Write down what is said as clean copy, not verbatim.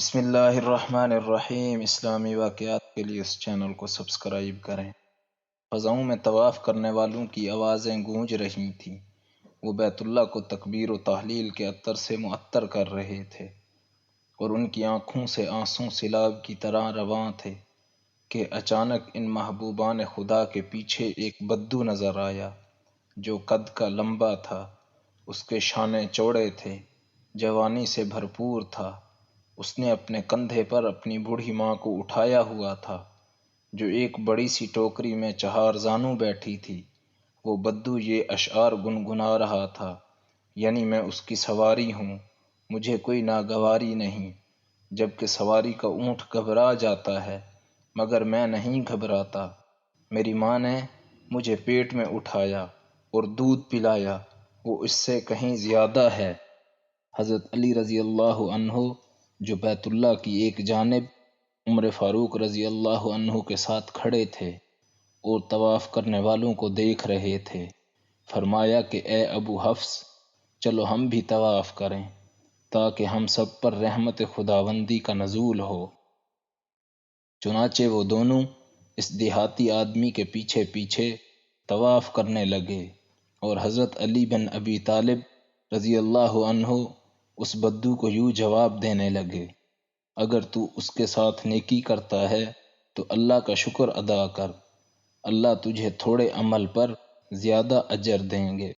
بسم اللہ الرحمن الرحیم۔ اسلامی واقعات کے لیے اس چینل کو سبسکرائب کریں۔ فضاؤں میں طواف کرنے والوں کی آوازیں گونج رہی تھیں۔ وہ بیت اللہ کو تکبیر و تحلیل کے عطر سے معطر کر رہے تھے اور ان کی آنکھوں سے آنسوں سیلاب کی طرح رواں تھے کہ اچانک ان محبوبان خدا کے پیچھے ایک بدو نظر آیا جو قد کا لمبا تھا، اس کے شانے چوڑے تھے، جوانی سے بھرپور تھا۔ اس نے اپنے کندھے پر اپنی بوڑھی ماں کو اٹھایا ہوا تھا جو ایک بڑی سی ٹوکری میں چہار زانو بیٹھی تھی۔ وہ بدو یہ اشعار گنگنا رہا تھا، یعنی میں اس کی سواری ہوں، مجھے کوئی ناگواری نہیں، جبکہ سواری کا اونٹ گھبرا جاتا ہے مگر میں نہیں گھبراتا۔ میری ماں نے مجھے پیٹ میں اٹھایا اور دودھ پلایا، وہ اس سے کہیں زیادہ ہے۔ حضرت علی رضی اللہ عنہ جو بیت اللہ کی ایک جانب عمر فاروق رضی اللہ عنہ کے ساتھ کھڑے تھے اور طواف کرنے والوں کو دیکھ رہے تھے، فرمایا کہ اے ابو حفص، چلو ہم بھی طواف کریں تاکہ ہم سب پر رحمت خداوندی کا نزول ہو۔ چنانچہ وہ دونوں اس دیہاتی آدمی کے پیچھے پیچھے طواف کرنے لگے اور حضرت علی بن ابی طالب رضی اللہ عنہ اس بدو کو یوں جواب دینے لگے، اگر تو اس کے ساتھ نیکی کرتا ہے تو اللہ کا شکر ادا کر، اللہ تجھے تھوڑے عمل پر زیادہ اجر دیں گے۔